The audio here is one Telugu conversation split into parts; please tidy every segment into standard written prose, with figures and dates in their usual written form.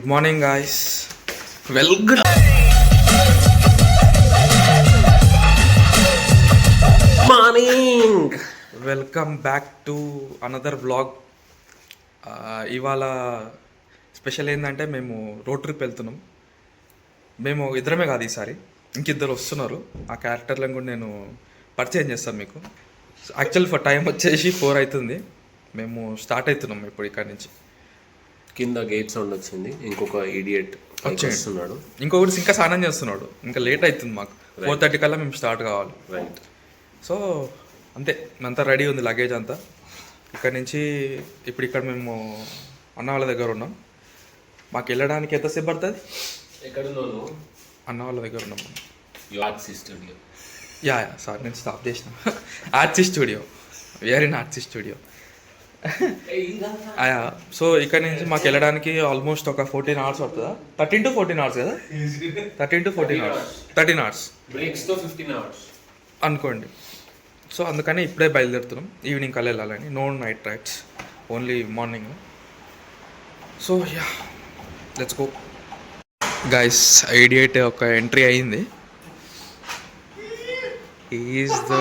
Good morning guys. Good morning, welcome back to another vlog. ఇవాళ స్పెషల్ ఏంటంటే మేము రోడ్ ట్రిప్ వెళ్తున్నాం. మేము ఇద్దరమే కాదు, ఈసారి ఇంకిద్దరు వస్తున్నారు. ఆ క్యారెక్టర్లను కూడా నేను పరిచయం చేస్తాను మీకు. యాక్చువల్ టైం వచ్చేసి 4 అవుతుంది. మేము స్టార్ట్ అవుతున్నాం ఇప్పుడు ఇక్కడ నుంచి. కింద గేట్ సౌండ్ వచ్చింది. ఇంకొక ఇడియట్ వచ్చేస్తున్నాడు, ఇంకొకటి ఇంకా స్నానం చేస్తున్నాడు. ఇంకా లేట్ అవుతుంది మాకు. 4:30 కల్లా మేము స్టార్ట్ కావాలి. రైట్. సో అంతే, అంతా రెడీ ఉంది, లగేజ్ అంతా. ఇక్కడ నుంచి ఇప్పుడు ఇక్కడ మేము అన్న వాళ్ళ దగ్గర ఉన్నాం. మాకు వెళ్ళడానికి ఎంతసేపు పడుతుంది? ఎక్కడున్నాను? అన్న వాళ్ళ దగ్గర ఉన్నాం. Arts studio. యా సార్, నేను స్టాప్ చేసిన. Arts studio, where in arts studio. So ఇక్కడ నుంచి మాకు వెళ్ళడానికి ఆల్మోస్ట్ ఒక 14 hours పడుతుందా? 13 to 14 hours కదా? 13 to 14 hours, 13 hours బ్రేక్స్తో 15 hours అనుకోండి. సో అందుకని ఇప్పుడే బయలుదేరుతున్నాం. ఈవినింగ్ కల్లా వెళ్ళాలని. No night rides, only morning. So yeah, let's go guys. Idiot ఒక ఎంట్రీ అయింది. ఈజ్ ద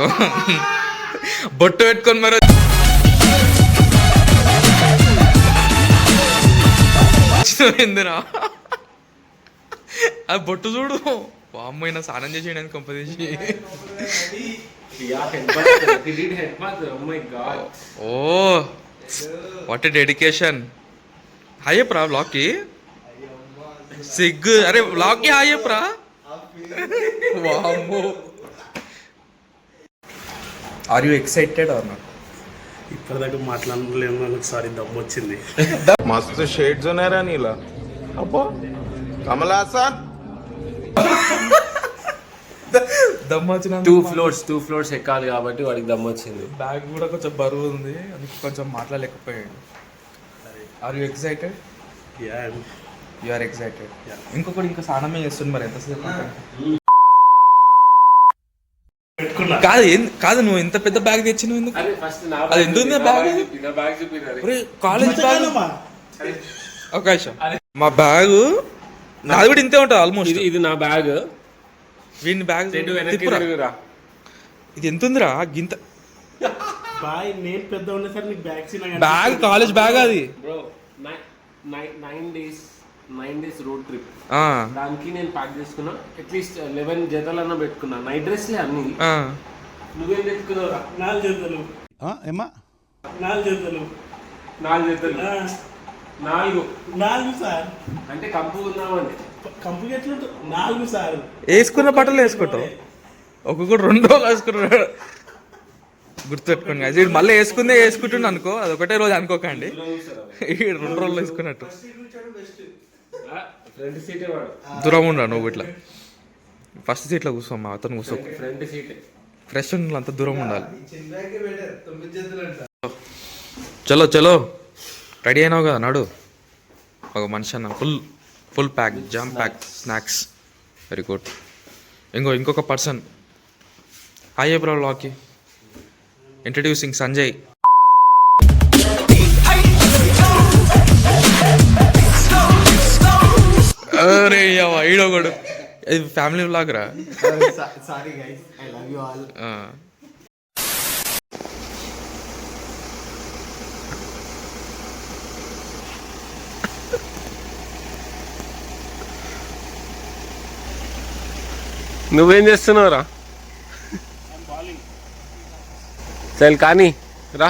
బొట్టు పెట్టుకొని మరి ఎందురా అది బొట్టు చూడు. అమ్మాయినా స్నానం చేసేయడానికి కంపదీసి. ఓ వాట్ ఎ డెడికేషన్. హాయ్ చెప్పరా బ్లాగ్కి. సిగ్గు. అరే బ్లాగ్కి హాయ్ చెప్పరా. వామ్మో, are you excited or not? ఇప్పటిదాకా మాట్లాడలేము. ఒకసారి దమ్ము వచ్చింది. मस्त शेड्स ఉన్నారా నీలా? అబ్బా కమల్ హాసన్. దమ్ వచ్చిన 2 floors ఎక్కాలి కాబట్టి వాడికి దమ్ము వచ్చింది. బ్యాగ్ కూడా కొంచెం బరువు ఉంది, అందుకే కొంచెం మాట్లాడలేకపోయాడు. Are you excited? You are excited. ఇంకొకటి ఇంకా స్నానమే చేస్తుంది. మరి ఎంతసేపు? కాదు కాదు, నువ్వు ఇంత పెద్ద బ్యాగ్ తెచ్చినావు ఎందుకు? అది ఎంత ఉంది బ్యాగ్? College bag. ఒక నిమిషం, మా బ్యాగ్ నాది కూడా ఇంతే ఉంటుంది ఆల్మోస్ట్. ఇది నా బ్యాగ్. వీడిని బ్యాగ్ ఇది ఎంత ఉందిరా? గింత బ్యాగ్, కాలేజ్ బ్యాగ్ అది. Bro 9 days road trip. దానికి నేను ప్యాక్ చేసుకున్నా. అట్లీస్ట్ 11 జతలన్నా పెట్టుకున్నా. నైట్ డ్రెస్లే అన్ని. నువ్వేం పెట్టుకున్నావురా? 4 జతలు. 4 జతలు. 4 సార్. అంటే కంపు ఉన్నామండి. కంపు ఎట్లుంటుంది? 4 సార్. వేసుకున్న బట్టలు వేసుకుంటావు. ఒక్కొక్కటి 2 రోజులు వేసుకుంటాడు. గుర్తుపెట్టుకోండి guys. ఇది మళ్ళీ వేసుకుంటుండే అనుకో, అది ఒకటే రోజు అనుకోకండి. 2 రోజులు వేసుకున్నట్టు. ఫ్రంట్ సీటే వాడు. దూరం ఉండరా నువ్వు. ఇట్లా ఫస్ట్ సీట్లో కూర్చోమ్మా, అతను కూర్చో. ఫ్రంట్ సీటే. ఫ్రెష్ అంత దూరం ఉండాలి. చలో చలో, రెడీ అయినావు కదా, నాడు. ఒక మనిషి అన్న full pack, jam pack, snacks. Very good. ఇంకొక పర్సన్. హాయ్ బ్రో లాకీ. ఇంట్రడ్యూసింగ్ సంజయ్. అరే ఈడోగడు. ఇది ఫ్యామిలీ వ్లాగ్ రా. Sorry guys, I love you all. నువ్వేం చేస్తున్నావురా? చల్ కానీ రా.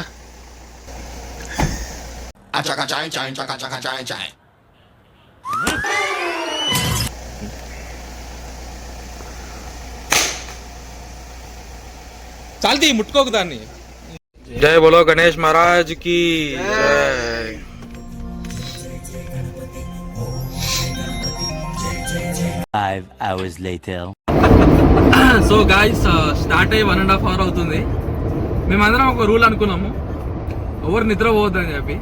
చాలతీ, ముట్టుకోకు దాన్ని. జై బోలో గణేష్ మహారాజ్ కి జై. సో గాయ్స్, స్టార్ట్ అయ్యి 1.5 hours అవుతుంది. మేమందరం ఒక రూల్ అనుకున్నాము, ఎవరు నిద్రపోవద్దని చెప్పి.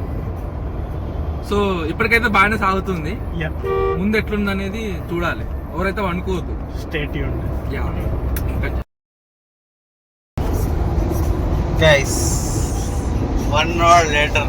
సో ఇప్పటికైతే బాగానే సాగుతుంది. ముందు ఎట్లుంది అనేది చూడాలి. ఎవరైతే అనుకోవద్దు. Stay tuned. Guys, 1 hour later.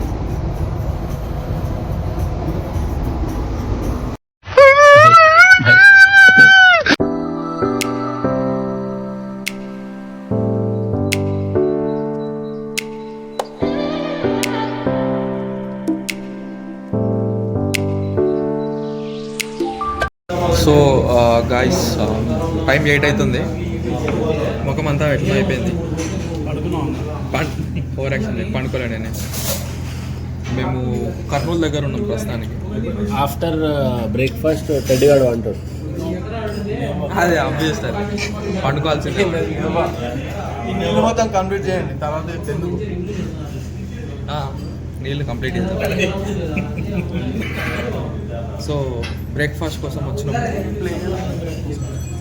Guys time 8 అవుతుంది. ముఖం అంతా ఎట్లా అయిపోయింది. ఓవర్ యాక్షన్ పండుకోలే నేను. మేము కర్నూలు దగ్గర ఉన్నాం ప్రస్తుతానికి. ఆఫ్టర్ బ్రేక్ఫాస్ట్ టెడ్డిగాడు అంటాడు. అదే ఆబ్వియస్ పండుకోవాల్సిందే. ఈ నీళ్ళు మొత్తం కంప్లీట్ చేయండి, తర్వాత ఎందుకు నీళ్ళు కంప్లీట్ చేద్దాం. సో బ్రేక్ఫాస్ట్ కోసం వచ్చినాం.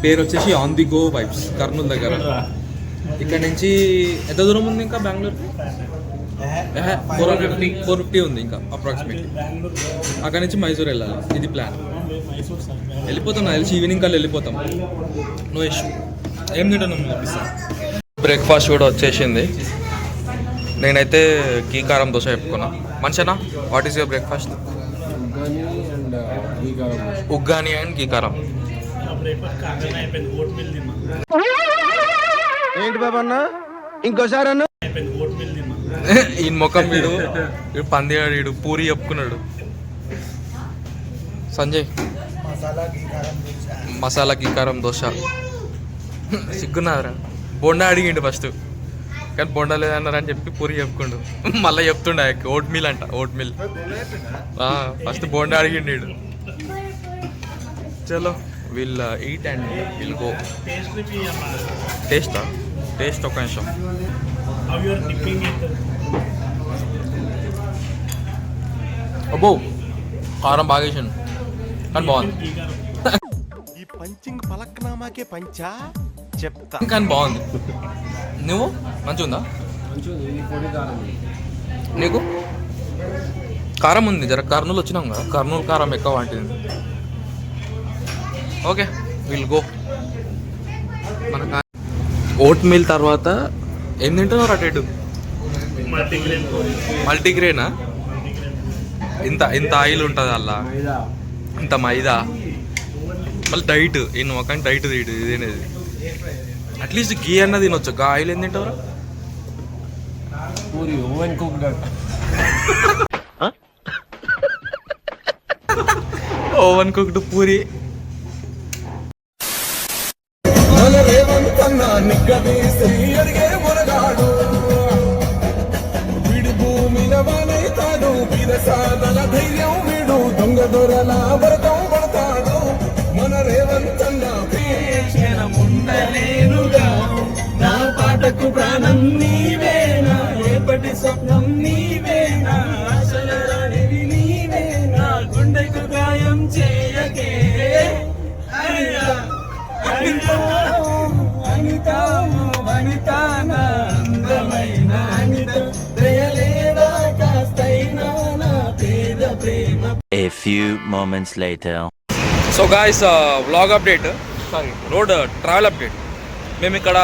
పేరు వచ్చేసి on the go vibes, Kurnool దగ్గర. ఇక్కడ నుంచి ఎంత దూరం ఉంది ఇంకా బెంగళూరు? 450 ఉంది ఇంకా అప్రాక్సిమేట్లీ. అక్కడ నుంచి మైసూర్ వెళ్ళాలి, ఇది ప్లాన్. వెళ్ళిపోతాం నాకు తెలిసి ఈవినింగ్ కల్లా వెళ్ళిపోతాం. No issue. ఏం తింటాను పంపిస్తాను. బ్రేక్ఫాస్ట్ కూడా వచ్చేసింది. నేనైతే గీ కారం దోశ చెప్పుకున్నా. మంచినా? What is your breakfast? Uggani and ghee కారం. ఏంటి బాబా అన్న ఇంకోసారి అన్న ఈ ముఖం వీడు పందిగాడు, వీడు పూరి చెప్పుకున్నాడు. సంజయ్ మసాలా గీ కారం దోశ. సిగ్గున్నారా? బొండా అడిగిండు ఫస్ట్, కానీ బొండా లేదన్నారని చెప్పి పూరి చెప్పుకుండు. మళ్ళీ చెప్తుండే ఓట్ మిల్ అంట, ఓట్ మిల్. ఫస్ట్ బొండా అడిగిండు వీడు. చలో will eat and will go. Taste ఒక నిమిషం. అబ్బో కారం బాగా వేసాను, కానీ బాగుంది. ఈ పంచింగ్ పలక్నామాకే పంచా చెప్తా. కానీ బాగుంది. నువ్వు మంచిగా ఉందా? నీకు కారం ఉంది. జర కర్నూలు వచ్చినాం కదా, కర్నూలు కారం ఎక్కువ వాటింది. Okay will go. మన ఓట్ మీల్ తర్వాత ఏం తింటున్నారు అటు? మల్టీగ్రెయినా? ఇంత ఆయిల్ ఉంటుంది అలా, ఇంత మైదా, మళ్ళీ డైట్. ఈ ఒక డైట్ తీయడు ఇదేనేది. అట్లీస్ట్ గీ అన్న తినొచ్చు, గా ఆయిల్ ఏం తింటావురా? Puri oven cooked. Oven cooked puri. దొంగ దొరల వ్రతం పడతాడు మన రేవంతన్న. ఉండలేనుగా నా పాటకు ప్రాణం నీవేనా, రేపటి స్వప్నం నీవేనా, ఆశల రాణివి నీవేనా, గుండెకు గాయం చేయకే అనిత అనిత అనిత అనిత నా అందమైన అనిత, దయలేదా కాస్తైనా నా పేద ప్రేమ. A few moments later. So guys vlog update, sorry road travel update. మేము ఇక్కడ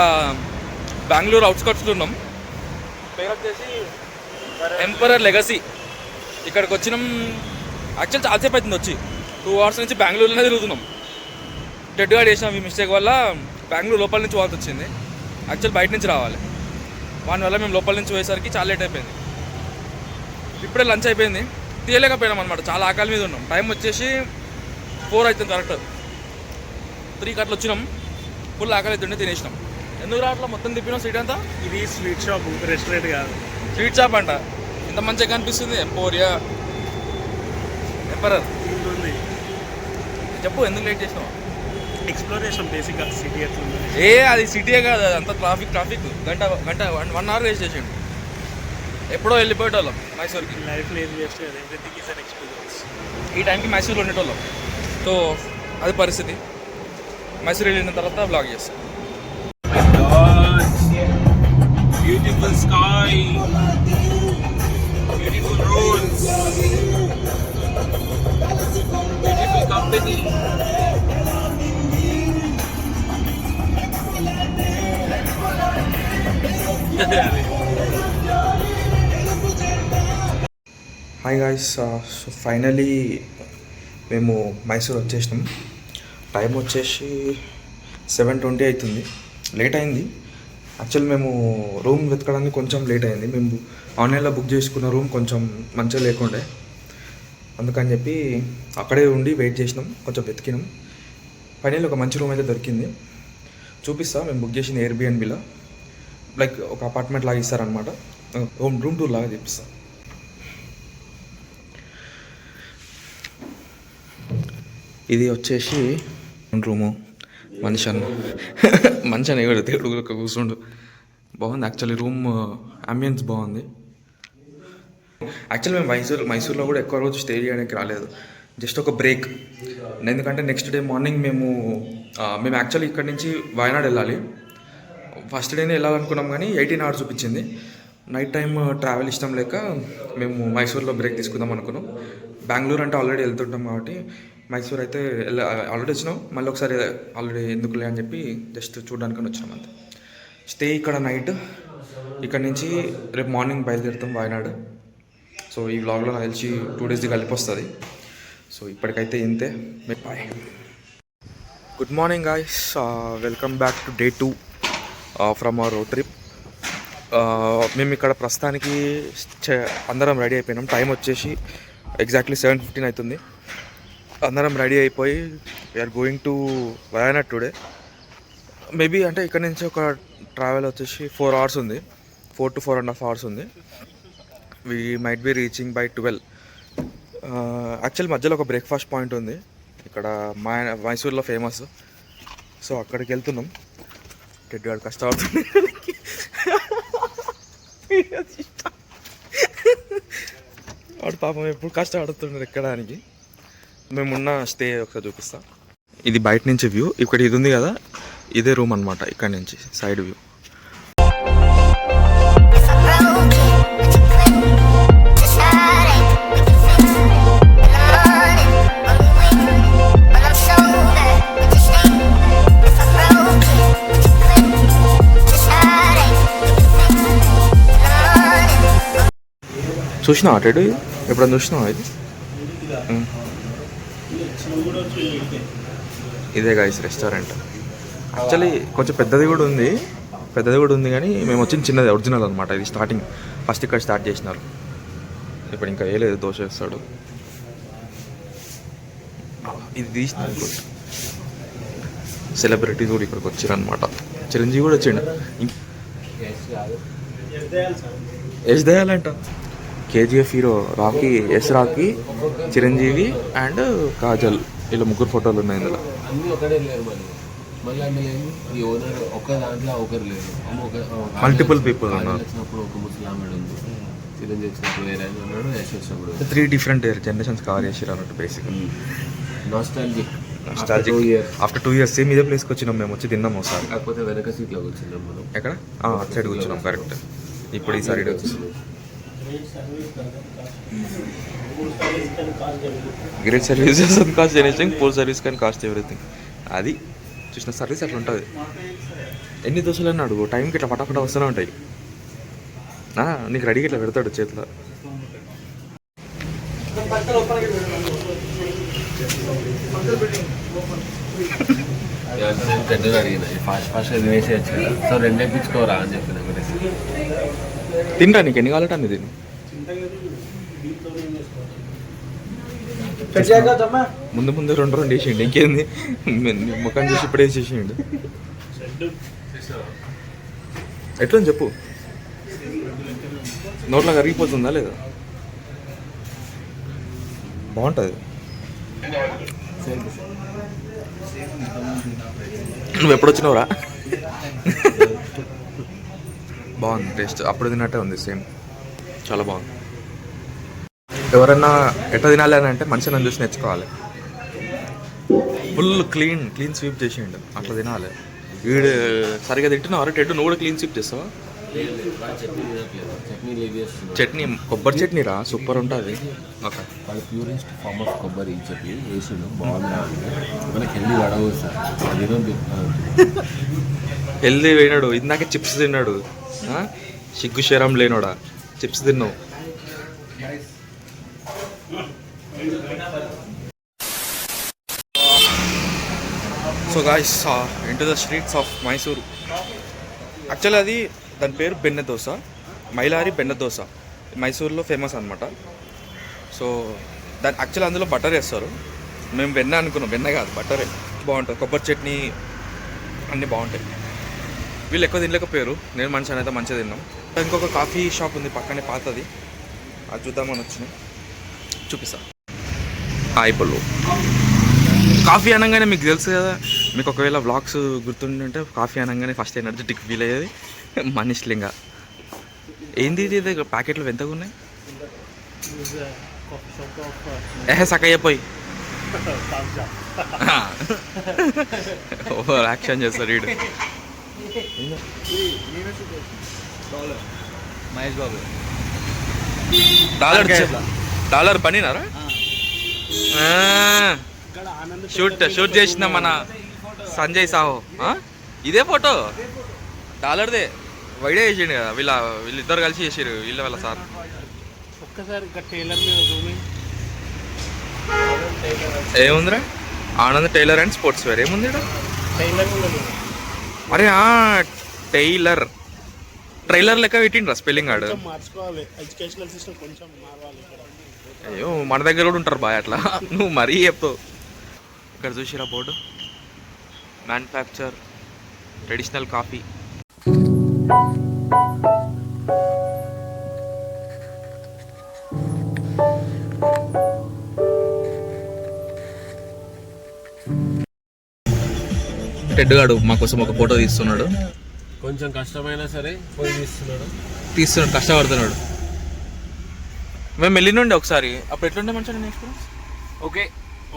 బెంగళూరు అవుట్స్కట్స్లో ఉన్నాం. పేరు వచ్చేసి ఎంపరర్ లెగసీ. ఇక్కడికి వచ్చినాం. యాక్చువల్ చాలాసేపు అవుతుంది వచ్చి, 2 hours నుంచి బెంగళూరులోనే తిరుగుతున్నాం. డెడ్గా చేసినాం ఈ మిస్టేక్ వల్ల. బెంగళూరు లోపల నుంచి పోవాల్సి వచ్చింది. యాక్చువల్ బయట నుంచి రావాలి. వాని వల్ల మేము లోపల నుంచి పోయేసరికి చాలా లేట్ అయిపోయింది. ఇప్పుడే లంచ్ అయిపోయింది, తీయలేకపోయినాం అనమాట. చాలా ఆకలి మీద ఉన్నాం. టైం వచ్చేసి 4 అవుతుంది కరెక్ట్. 3 అట్లా వచ్చినాం. ఫుల్ ఆకలి అవుతుండే తినేసినాం. ఎందుకు రావట్లా? మొత్తం తిప్పినాం సీట్ అంతా. ఇది స్వీట్ షాప్, రెస్టారెంట్ కాదు. స్వీట్ షాప్ అంట. ఇంత మంచిగా కనిపిస్తుంది. ఎంపోరియా ఎంపరర్ ఉంది. చెప్పు ఎందుకు లేట్ చేసినావు? ఎక్స్ప్లోరేషన్ బేసిక్గా సిటీ ఎట్లుంది. అది సిటీయే కాదు, అంత ట్రాఫిక్. గంట 1 hour వేస్ట్ చేసాడు. ఎప్పుడో వెళ్ళిపోయేటోళ్ళం మైసూర్కి. లైఫ్లో ఏం వేస్ట్ కాదు, ఎవ్రీథింగ్ ఈజ్ అన్ ఎక్స్పీరియన్స్. ఈ టైంకి మైసూర్లో ఉండేటోళ్ళం. సో అది పరిస్థితి. మైసూర్ వెళ్ళిన తర్వాత బ్లాగ్ చేస్తాం. Beautiful sky, beautiful roads, beautiful company. Hi guys, so finally మేము మైసూర్ వచ్చేసినాం. టైం వచ్చేసి 7:20 అవుతుంది. లేట్ అయింది. యాక్చువల్ మేము రూమ్ వెతకడానికి కొంచెం లేట్ అయింది. మేము ఆన్లైన్లో బుక్ చేసుకున్న రూమ్ కొంచెం మంచిగా లేకుండే, అందుకని చెప్పి అక్కడే ఉండి వెయిట్ చేసినాం. కొంచెం వెతికినాం. ఫైనల్ ఒక మంచి రూమ్ అయితే దొరికింది, చూపిస్తా. మేము బుక్ చేసిన ఎయిర్బిఎన్బిలో లైక్ ఒక అపార్ట్మెంట్ లాగా ఇస్తారనమాట. రూమ్ టూర్ లాగా చూపిస్తా. ఇది వచ్చేసి రూము. మనిషి అని ఎవరు దేవుడు కూర్చుండు. బాగుంది యాక్చువల్లీ రూమ్ అంబియన్స్ బాగుంది. యాక్చువల్లీ మేము మైసూర్లో కూడా ఎక్కువ రోజు స్టే చేయడానికి రాలేదు, జస్ట్ ఒక బ్రేక్. ఎందుకంటే నెక్స్ట్ డే మార్నింగ్ మేము యాక్చువల్లీ ఇక్కడ నుంచి వయనాడ్ వెళ్ళాలి. ఫస్ట్ డేనే వెళ్ళాలనుకున్నాం కానీ 18 hours చూపించింది. నైట్ టైం ట్రావెల్ ఇష్టం లేక మేము మైసూర్లో బ్రేక్ తీసుకుందాం అనుకున్నాం. బెంగళూరు అంటే ఆల్రెడీ వెళ్తుంటాం కాబట్టి మైసూర్ అయితే ఆల్రెడీ వచ్చినాం, మళ్ళీ ఒకసారి ఆల్రెడీ ఎందుకులే అని చెప్పి జస్ట్ చూడడానికని వచ్చినాం అంతే. స్టే ఇక్కడ నైట్, ఇక్కడ నుంచి రేపు మార్నింగ్ బయలుదేరుతాం వయనాడ్. సో ఈ వ్లాగ్లో నాకు తెలిసి 2 days కలిపి వస్తుంది. సో ఇప్పటికైతే ఇంతే. Bye. Good morning guys, welcome back to day 2 from our road trip. మేము ఇక్కడ ప్రస్తుతానికి అందరం రెడీ అయిపోయినాం. టైం వచ్చేసి ఎగ్జాక్ట్లీ 7:15 అవుతుంది. అందరం రెడీ అయిపోయి we are going to Wayanad today. Maybe అంటే ఇక్కడ నుంచి ఒక ట్రావెల్ వచ్చేసి 4 hours ఉంది, 4 to 4.5 hours ఉంది. We might be reaching by 12. Actual మధ్యలో ఒక బ్రేక్ఫాస్ట్ పాయింట్ ఉంది ఇక్కడ మైసూర్లో ఫేమస్. సో అక్కడికి వెళ్తున్నాం. టెడ్డి వాడు కష్టపడుతుంది, వాడు పాపం ఎప్పుడు కష్టపడుతున్నాడు ఎక్కడానికి. మేమున్న స్టే ఒకసారి చూపిస్తా. ఇది బయట నుంచి వ్యూ. ఇక్కడ ఇది ఉంది కదా, ఇదే రూమ్ అనమాట. ఇక్కడ నుంచి సైడ్ వ్యూ. చూసినావా టెడు? ఎప్పుడన్నా చూసినావా ఇది? ఇదే గైస్ రెస్టారెంట్. యాక్చువల్లీ కొంచెం పెద్దది కూడా ఉంది కానీ మేము వచ్చిన చిన్నది ఒరిజినల్ అనమాట. ఇది స్టార్టింగ్ ఫస్ట్ ఇక్కడ స్టార్ట్ చేసినారు. ఇప్పుడు ఇంకా వేయలేదు, దోశ వేస్తాడు. ఇది తీసిన సెలబ్రిటీస్ కూడా ఇక్కడికి వచ్చారు అనమాట. చిరంజీవి కూడా వచ్చిండు. యశ్ దయాల్ అంట. KGF hero Rocky, Rocky, Chiranjeevi and Kajal, ఇలా 3 ఫోటోలు ఉన్నాయి ఇందులో. మల్టిపుల్ పీపుల్ ఉన్నారు. 3 different జనరేషన్స్ కవర్ చేసారు అన్నట్టు బేసిక్గా. ఆఫ్టర్ 2 years సేమ్ ఇదే ప్లేస్కి వచ్చినాం. మేము వచ్చి తిన్నాం ఒకసారి. కాకపోతే వెనక సీట్లో కూర్చున్నాం మనం. ఎక్కడ? అటు సైడ్ కూర్చున్నాం కరెక్ట్. ఇప్పుడు ఈ సైడ్ వచ్చి great service doesn't cost anything, poor service can cost everything. అది చూసిన సర్వీస్ అట్లా ఉంటుంది. ఎన్ని దోశలు అని అడుగు, టైంకి ఇట్లా పటాపట వస్తూనే ఉంటాయి. నీకు రెడీగా ఇట్లా పెడతాడు చేతిలో. అడిగిన ఫాస్ట్ తినేసి వచ్చా. సో 2 ఎక్కించుకోరా అని చెప్పిన. తింటా, నీకు ఎన్ని కావాలంటే అన్ని తిను. ముందు 2 వేసేయండి. ఇంకేంది ముఖం చూసి ఇప్పుడు వేసేసేయండి. ఎట్లా చెప్పు, నోట్లో కరిగిపోతుందా లేదా? బాగుంటుంది. నువ్వు ఎప్పుడు వచ్చినావురా? బాగుంది టేస్ట్, అప్పుడు తిన్నట్టే ఉంది సేమ్. చాలా బాగుంది. ఎవరన్నా ఎట్లా తినాలి అని అంటే మనిషి నన్ను చూసి నేర్చుకోవాలి. ఫుల్ క్లీన్ స్వీప్ చేసిండు, అట్లా తినాలి. వీడు సరిగా తింటున్నావు టెడ్డు, నువ్వు కూడా క్లీన్ స్వీప్ చేస్తావా? చట్నీ, కొబ్బరి చట్నీ రా, సూపర్ ఉంటుంది. ఓకే, ప్యూరెస్ట్ ఫార్మ్ ఆఫ్ కొబ్బరి చట్నీ వేసిండు, బాగుంది. మనకి హెల్దీ వడవు సార్, హెల్దీ వేయనాడు. ఇందాకే చిప్స్ తిన్నాడు, సిగ్గు శరం లేనోడా, చిప్స్ తిన్నావు. So guys, into the streets of Mysuru. Actually అది దాని పేరు బెన్నె దోశ, మైలారి బెన్నె దోశ. మైసూర్లో ఫేమస్ అనమాట. సో దాని యాక్చువల్లీ అందులో బటర్ వేస్తారు. మేము వెన్న అనుకున్నాం, వెన్న కాదు బటరే. బాగుంటుంది, కొబ్బరి చట్నీ అన్నీ బాగుంటాయి. వీళ్ళు ఎక్కువ తినలేకపోయారు, నేను మనిషి అయితే మంచిగా తిన్నాం. ఇంకొక కాఫీ షాప్ ఉంది పక్కనే పాతది, అది చూద్దామని వచ్చినాయి, చూపిస్తా. అయిపోలు కాఫీ అనగానే మీకు తెలుసు కదా, మీకు ఒకవేళ వ్లాగ్స్ గుర్తుంటే కాఫీ అనగానే ఫస్ట్ ఎనర్జెటిక్ ఫీల్ అయ్యేది మనీష్లింగా. ఏంది ఇది ప్యాకెట్లు ఎంతగా ఉన్నాయి? సక్కయ్య పోయి ఓవర్ యాక్షన్ చేస్తారు వీడు. మహేష్ బాబు డాలర్ పనినారా? షూట్ చేసిన మన సంజయ్ సాహో. ఇదే ఫోటో డాలర్దే, వైడే చేసిండు కదా. వీళ్ళిద్దరు కలిసి చేసారు, వాళ్ళ సార్. ఒక్కసారి టైలర్ మీద జూమింగ్. ఏముందిరా? Anand tailor and sports wear ఏముంది ఇక్కడ? టైలర్ అరే టైలర్, ట్రైలర్ లెక్క పెట్టిండ్రా స్పెల్లింగ్ ఆడు. మార్చుకోవాలి, ఎడ్యుకేషనల్ సిస్టమ్ కొంచెం మారవాలి ఇక్కడ. అయ్యో మన దగ్గర కూడా ఉంటారు బాయ్ అట్లా, నువ్వు మరీ చెప్తావు. ఇక్కడ చూసిరా board, manufacture traditional coffee. Ted గాడు మా కోసం ఒక ఫోటో తీస్తున్నాడు. కొంచెం కష్టమైనా సరే పోయి తీస్తున్నాడు, కష్టపడుతున్నాడు. మేము వెళ్ళినండి ఒకసారి, అప్పుడు ఎట్లుండే మంచిగా ఎక్స్పీరియన్స్. ఓకే,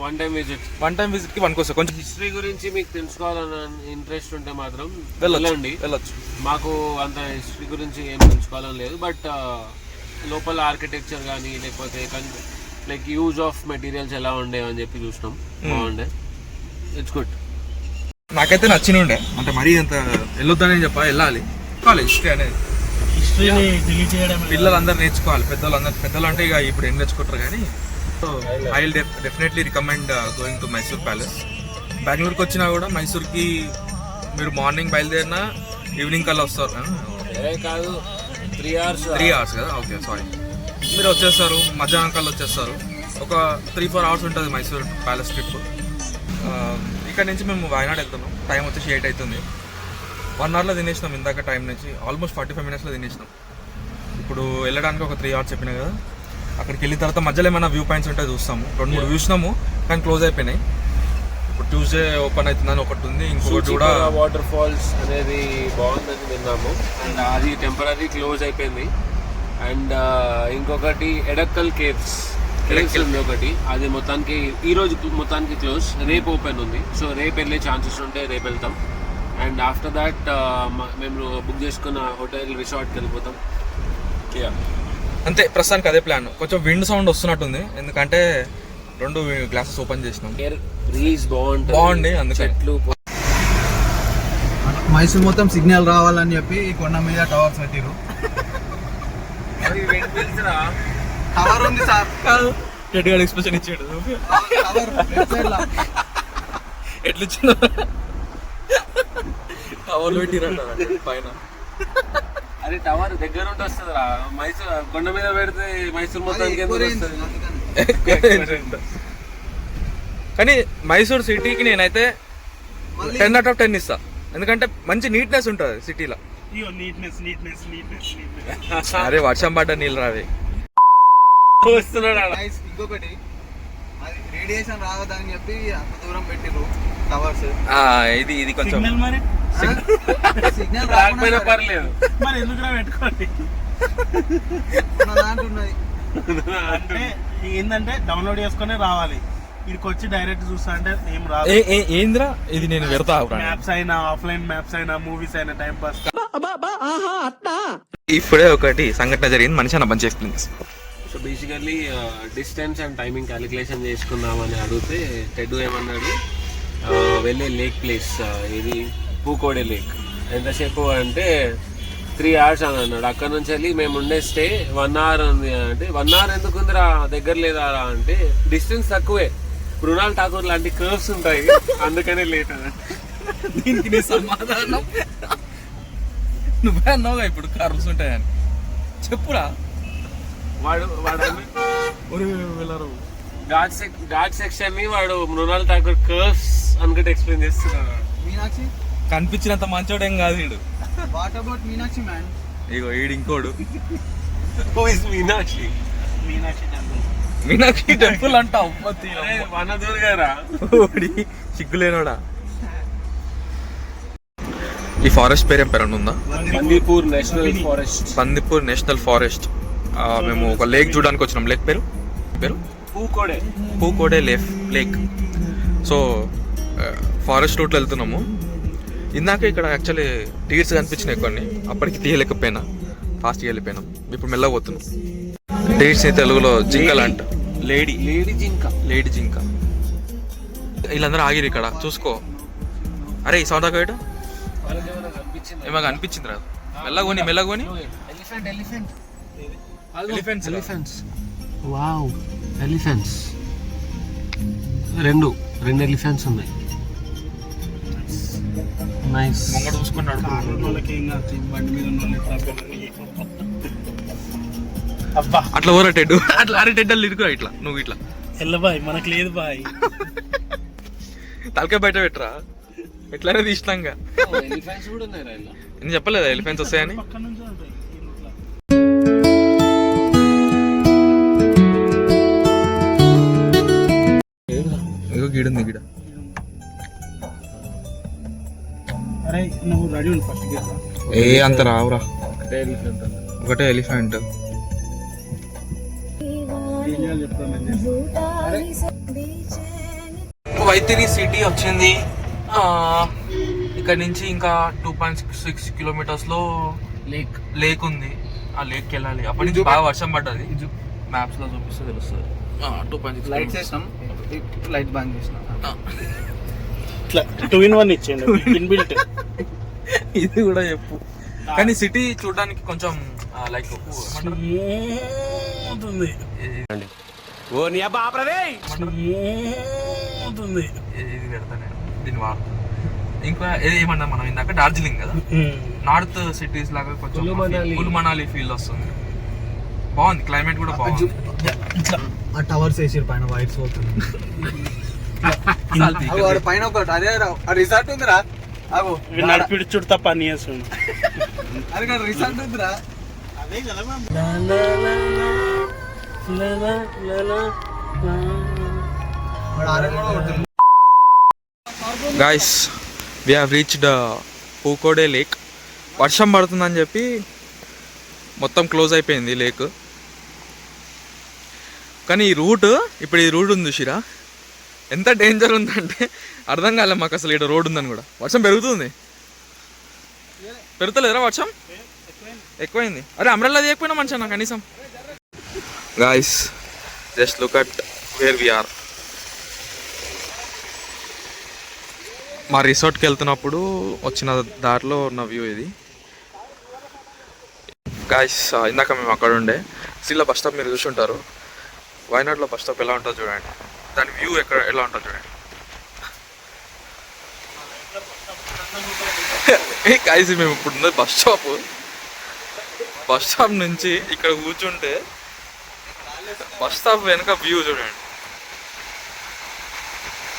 వన్ టైం విజిట్కి పనికొస్తా. కొంచెం హిస్టరీ గురించి మీకు తెలుసుకోవాలని ఇంట్రెస్ట్ ఉంటే మాత్రం వెళ్ళొచ్చు. మాకు అంత హిస్టరీ గురించి ఏం తెలుసుకోవాలని లేదు, బట్ లోపల ఆర్కిటెక్చర్ కానీ లేకపోతే లైక్ యూజ్ ఆఫ్ మెటీరియల్స్ ఎలా ఉండేవి అని చెప్పి చూసినాం. బాగుండే, ఇట్స్ గుడ్. నాకైతే నచ్చినుండే, అంటే మరీ అంత వెళ్ళొద్దని వెళ్ళాలి. కాలేజ్ హిస్టరీ అనేది హిస్టరీని డిలీట్ చేయడం పిల్లలందరూ నేర్చుకోవాలి. పెద్దలు అంటే ఇక ఇప్పుడు ఏం నేర్చుకుంటారు కానీ. So I will definitely recommend going to Mysore palace. బెంగళూరుకి వచ్చినా కూడా మైసూర్కి మీరు మార్నింగ్ బయలుదేరినా ఈవినింగ్ కల్లా వస్తారు. కాదు 3 hours కదా, ఓకే సారీ. మీరు వచ్చేస్తారు మధ్యాహ్నం కల్లా వచ్చేస్తారు. ఒక 3-4 hours ఉంటుంది మైసూర్ ప్యాలెస్ ట్రిప్. ఇక్కడ నుంచి మేము వాయనాడ్ వెళ్తున్నాం. టైం వచ్చేసి 8 అవుతుంది. 1 hourలో తినేసినాం ఇందాక టైం నుంచి, ఆల్మోస్ట్ 45 minutesలో తినేసినాం. ఇప్పుడు వెళ్ళడానికి ఒక 3 hours చెప్పినా కదా. అక్కడికి వెళ్ళిన తర్వాత మధ్యలో ఏమైనా వ్యూ పాయింట్స్ ఉంటే చూస్తాము. 2-3 చూసినాము కానీ క్లోజ్ అయిపోయినాయి. ఇప్పుడు ట్యూస్డే ఓపెన్ అవుతుందని ఒకటి ఉంది, ఇంకొకటి కూడా వాటర్ ఫాల్స్ అనేది బాగుందని విన్నాము, అండ్ అది టెంపరీ క్లోజ్ అయిపోయింది. అండ్ ఇంకొకటి ఎడక్కల్ కేవ్స్ ఉంది ఒకటి, అది మొత్తానికి ఈ రోజు మొత్తానికి క్లోజ్, రేపు ఓపెన్ ఉంది. సో రేపు వెళ్ళే ఛాన్సెస్ ఉంటే రేపు వెళ్తాం. అండ్ ఆఫ్టర్ దాట్ మేము బుక్ చేసుకున్న హోటల్ రిసార్ట్కి వెళ్ళిపోతాం. అంతే, ప్రస్తుతానికి అదే ప్లాన్. కొంచెం విండ్ సౌండ్ వస్తున్నట్టుంది, ఎందుకంటే 2 గ్లాసెస్ ఓపెన్ చేసినాం. ఎయిర్ బ్రీజ్ బాగుంది, అందుకే చెట్లు. మైసూర్ మొత్తం సిగ్నల్ రావాలని చెప్పి కొండ మీద టవర్స్ పెట్టిరు. టవర్ ఉంది సార్, టెడ్ గాడు ఎక్స్ప్రెషన్ ఇచ్చాడు. టవర్ లెఫ్ట్ సైడ్ లా ఎట్లా ఇచ్చిన టవర్ పెట్టిరంట పైన. అది టవర్ దగ్గర ఉండి వస్తుంది రా, మైసూర్ కొండ మీద పెడితే మైసూర్ మొత్తానికి ఎందుకు వస్తుంది? కానీ మైసూర్ సిటీకి నేనైతే 10 out of 10 ఇస్తా, ఎందుకంటే మంచి నీట్నెస్ ఉంటుంది సిటీలో. నీట్నెస్. అరే వర్షం పడ్డ నీళ్ళు రావే. ఇంకొకటి అది రేడియేషన్ రావద్దని చెప్పి అంత దూరం పెట్టిరు టవర్స్. ఇది కొంచెం సిగ్నల్ మరి సిగ్నల్ రాకపోయినా పర్లేదు, మరి ఎందుకు పెట్టుకోండి దాంట్లో ఉన్నది. అంటే ఏంటంటే డౌన్లోడ్ చేసుకునే రావాలి, ఇక్కడికి వచ్చి డైరెక్ట్ చూస్తా అంటే ఏం రాదు. ఏంద్రా ఇది, నేను పెడతా. మ్యాప్స్ అయినా ఆఫ్లైన్ మ్యాప్స్ అయినా మూవీస్ అయినా టైం పాస్. ఇప్పుడే ఒకటి సంఘటన జరిగింది, మనిషి అన్న బంచ్ ఎక్స్ప్లెయిన్ చేస్తాను. So basically distance and timing calculation చేసుకుందామని అడిగితే టెడ్ ఏమన్నాడు, వెళ్ళే లేక్ ప్లేస్ ఇది పూకోడే లేక్, ఎంతసేపు అంటే 3 hours అని అన్నాడు. అక్కడ నుంచి వెళ్ళి మేము ఉండే స్టే 1 hour ఉంది అంటే 1 hour ఎందుకు ఉందిరా దగ్గర లేదా అంటే డిస్టెన్స్ తక్కువే, మృణాల్ ఠాకూర్ లాంటి కర్వ్స్ ఉంటాయి అందుకనే లేట్ అని. దీనికి నీ సమాధానం నువ్వే అన్నావుగా ఇప్పుడు కర్వ్స్ ఉంటాయని, చెప్పురా. వాడు వెళ్ళరు ఘాట్ సెక్షన్ ని వాడు మృణాల్ ఠాకూర్ కర్వ్స్ అనుకుంటే ఎక్స్ప్లెయిన్ చేస్తున్నా. మీనాక్షి, కనిపించినంత మంచోడేం కాదు వీడు. What about Meenakshi man? ఇగో వీడు ఇంకోడు. Who is Meenakshi? Meenakshi temple అంట. వనదూర్ గారా? సిగ్గులేనోడా. ఈ ఫారెస్ట్ పేరు ఏం పేరు ఉందా? Bandipur national forest. Bandipur national forest. మేము ఒక లేక్ చూడడానికి వచ్చినాం. లేక్ పేరు పూకోడే లేక్. సో ఫారెస్ట్ రూట్లో వెళ్తున్నాము. ఇందాక ఇక్కడ యాక్చువల్లీ టీర్స్ కనిపించినాయి కొన్ని, అప్పటికి తీయలేకపోయినా, ఫాస్ట్గా వెళ్ళిపోయినాం. ఇప్పుడు మెల్లగా పోతున్నాం. టీర్స్ తెలుగులో జింకలు అంట. లేడీ జింక. వీళ్ళందరూ ఆగిరు ఇక్కడ, చూసుకో. అరే ఈ సౌండ్ ఆగేట ఏమో అనిపించింది రా. మెల్లగోని వావ్, ఎలిఫెంట్స్. రెండు ఎలిఫెంట్స్ ఉన్నాయి. నైస్. ముంగడు చూసుకున్నాడు. అబ్బా అట్లా ఓరా టెడ్, అట్లా అరే టెడ్ అల్లు ఇరుకురా ఇట్లా, నువ్వు ఇట్లా ఎల్ల బాయ్, మనకు లేదు బాయ్. తలకాయ బయట పెట్టరా, ఎట్లయినా తీసినాంగా. ఎలిఫెంట్స్ కూడా ఉన్నాయి రా ఇలా. నేను చెప్పలేదా ఎలిఫెంట్స్ వస్తాయని? పక్కన నుంచి ఉంటాయి ఇట్లా. ఇగో గీడుంది గిడ. అరే నువ్వు రెడీ ఉండు ఫస్ట్. ఏ అంత రావురా, ఒకటే ఎలిఫెంట్. ఒకటే ఎలిఫెంట్. ఏం చేయాలి చెప్తాను. వైతిరి సిటీ వచ్చింది. ఇక్కడ నుంచి ఇంకా 2.6 కిలోమీటర్స్లో లేక్ ఉంది. ఆ లేక్కి వెళ్ళాలి. అప్పటి నుంచి బాగా వర్షం పడ్డది. మ్యాప్స్లో చూపిస్తే తెలుస్తుంది. 2.6 లైట్స్ వేసినాం, లైట్ బంద్ చేసినాం. ఇట్లా 2-in-1 ఇచ్చేయండి, ఇన్బిల్ట్. ఇది కూడా చెప్పు. కానీ సిటీ చూడడానికి కొంచెం లైక్ ఉంటుంది. ఇది పెడతా నేను దీని వా. ఇంకా ఏమన్నా మనం ఇందాక డార్జిలింగ్ కదా, నార్త్ సిటీస్ లాగా కొంచెం కులు మనాలి ఫీల్ వస్తుంది. బాగుంది, క్లైమేట్ కూడా బాగుంది. ఆ టవర్స్ వేసారు పైన, వైట్స్ పోతుంది. పైన ఒకటి అదే రిసార్ట్ ఉందిరా. అగో నడిపిడి చుట్టూ తప్ప అన్ని చేస్తుండు. అది కాదు, రిసార్ట్ ఉందిరా. అదే కదా. Guys, we have reached Pookode lake. వర్షం పడుతుందని చెప్పి మొత్తం క్లోజ్ అయిపోయింది లేక్. కానీ ఈ రూట్, ఇప్పుడు ఈ రూట్ ఉంది చూసిరా, ఎంత డేంజర్ ఉందంటే అర్థం కాలే మాకు అసలు. ఇక్కడ రోడ్ ఉందని కూడా. వర్షం పెరుగుతుంది. పెరుగుతలేదురా వర్షం? ఎక్కువైంది. అరే అంబ్రెల్లా తీయకపోయినా మంచిగా నాకు కనీసం. Guys, just look at where we are. మా రిసార్ట్కి వెళ్తున్నప్పుడు వచ్చిన దారిలో ఉన్న వ్యూ ఇది. గాయస్, ఇందాక మేము అక్కడ ఉండే సిల్లా బస్ స్టాప్ మీరు చూసి ఉంటారు. వైనాడ్లో బస్ స్టాప్ ఎలా ఉంటుందో చూడండి, దాని వ్యూ ఎలా ఉంటుందో చూడండి. గాయస్, మేము ఇప్పుడు ఉన్నది బస్ స్టాప్. బస్ స్టాప్ నుంచి ఇక్కడ కూర్చుంటే బస్ స్టాప్ వెనక వ్యూ చూడండి.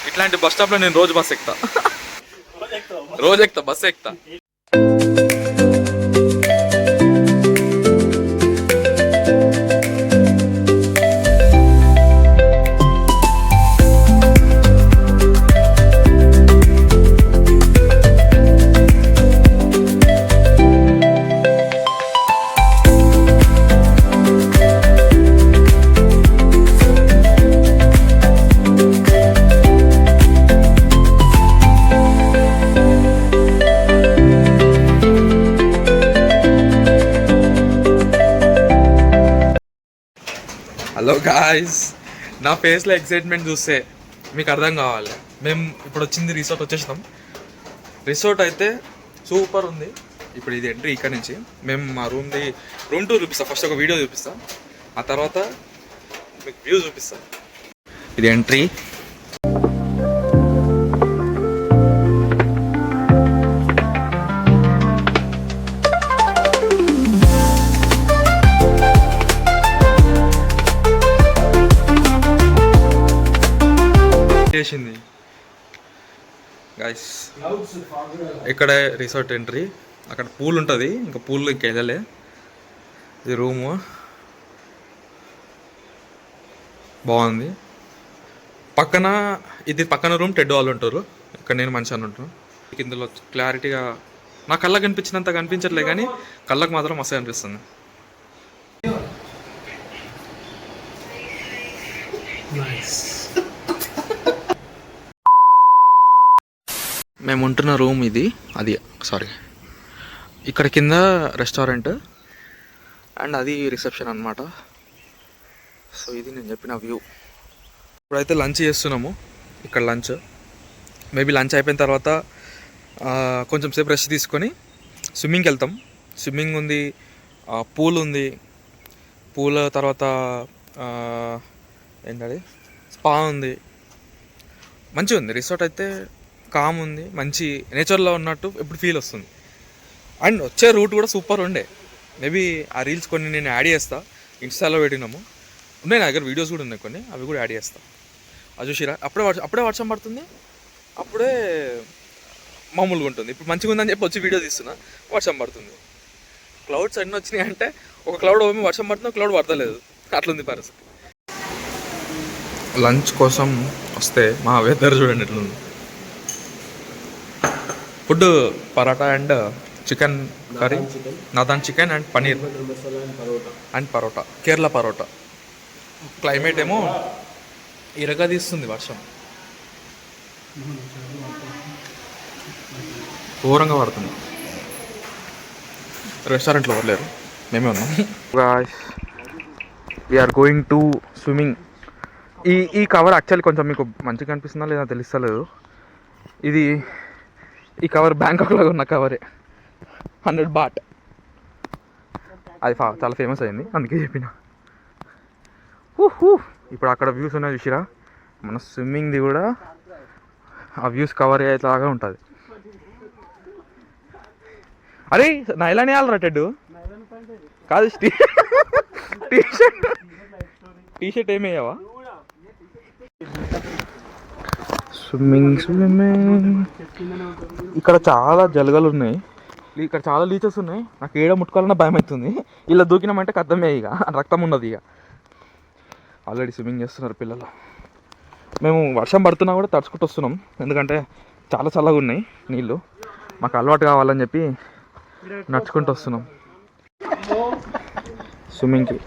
ఇట్లాంటి బస్ స్టాప్లో నేను రోజు బస్ ఎక్కుతా, బస్ ఎక్కుతా. హలో గాయ్స్, నా ఫేస్లో ఎక్సైట్మెంట్ చూస్తే మీకు అర్థం కావాలి. మేము ఇప్పుడు వచ్చింది రిసార్ట్ వచ్చేసినాం. రిసార్ట్ అయితే సూపర్ ఉంది. ఇప్పుడు ఇది ఎంట్రీ ఇక్కడ నుంచి. మేము మా రూమ్ టూర్ చూపిస్తాం. ఫస్ట్ ఒక వీడియో చూపిస్తాం, ఆ తర్వాత మీకు వ్యూ చూపిస్తాం. ఇది ఎంట్రీ. చేసింది ఇక్కడే రిసార్ట్ ఎంట్రీ, అక్కడ పూల్ ఉంటుంది, ఇంకా పూల్ ఇంకా వెళ్ళలే. ఇది రూము బాగుంది. పక్కన రూమ్ టెడ్ వాళ్ళు ఉంటారు, ఇక్కడ నేను మనిషి అని ఉంటాను. ఇందులో క్లారిటీగా నా కళ్ళకు కనిపించినంత కనిపించట్లే, కానీ కళ్ళకు మాత్రం మస్తు అనిపిస్తుంది. మేము ఉంటున్న రూమ్ ఇది, ఇక్కడ కింద రెస్టారెంట్ అండ్ అది రిసెప్షన్ అన్నమాట. సో ఇది నేను చెప్పిన వ్యూ. ఇప్పుడైతే లంచ్ చేస్తున్నాము, ఇక్కడ లంచ్. మేబీ లంచ్ అయిపోయిన తర్వాత కొంచెం సేపు రెస్ట్ తీసుకొని స్విమ్మింగ్కి వెళ్తాం. స్విమ్మింగ్ ఉంది, పూల్ ఉంది, పూల్ తర్వాత ఏంటది స్పా ఉంది. మంచిగా ఉంది రిసార్ట్ అయితే, కామ్ ఉంది, మంచి నేచర్లో ఉన్నట్టు ఎప్పుడు ఫీల్ వస్తుంది. అండ్ వచ్చే రూట్ కూడా సూపర్ ఉండే. మేబీ ఆ రీల్స్ కొన్ని నేను యాడ్ చేస్తా, ఇన్స్టాలో పెట్టినాము, ఉన్నాయి నా దగ్గర వీడియోస్ కూడా ఉన్నాయి కొన్ని, అవి కూడా యాడ్ చేస్తా. అది చూసిరా, అప్పుడే వర్షం పడుతుంది, అప్పుడే మామూలుగా ఉంటుంది. ఇప్పుడు మంచిగా ఉందని చెప్పి వచ్చి వీడియో తీస్తున్నా, వర్షం పడుతుంది. క్లౌడ్స్ అన్నీ వచ్చినాయి అంటే ఒక క్లౌడ్ వర్షం పడుతుంది, ఒక క్లౌడ్ పడతలేదు, అట్లుంది పరిస్థితి. లంచ్ కోసం వస్తే మా వెదర్ చూడండి ఎట్లుంది. Food paratha and chicken curry, nadan chicken and paneer and parotta, Kerala parotta. Climate ఏమో ఇరగదీస్తుంది వర్షం, ఘోరంగా పడుతుంది. రెస్టారెంట్లో வரలేరు, మేమే ఉన్నాం. We are going to swimming. ఈ కవర్ యాక్చువల్లీ కొంచెం మీకు మంచిగా అనిపిస్తుందా లేదా తెలుస్తలేదు. ఈ కవర్ బ్యాంకాక్లో ఉన్న కవరే, 100 బాట్. అది చాలా ఫేమస్ అయింది, అందుకే చెప్పిన. ఇప్పుడు అక్కడ వ్యూస్ ఉన్నాయి చూసిరా, మన స్విమ్మింగ్ది కూడా ఆ వ్యూస్ కవర్ అయ్యేలాగా ఉంటుంది. అరే నా ఇలానే వేయాలరా టెడ్ కాదు, టీషర్ట్ ఏమి వేయవా? స్విమ్మింగ్. ఇక్కడ చాలా జలగలు ఉన్నాయి, ఇక్కడ చాలా లీచెస్ ఉన్నాయి. నాకు ఏడ ముట్టుకోవాలన్నా భయం అవుతుంది. ఇలా దూకినామంటే కద్దమే, ఇక రక్తం ఉన్నది. ఇక ఆల్రెడీ స్విమ్మింగ్ చేస్తున్నారు పిల్లలు. మేము వర్షం పడుతున్నా కూడా తడుచుకుంటూ వస్తున్నాం, ఎందుకంటే చాలా చల్లగా ఉన్నాయి నీళ్ళు. మాకు అలవాటు కావాలని చెప్పి నడుచుకుంటూ వస్తున్నాం స్విమ్మింగ్కి.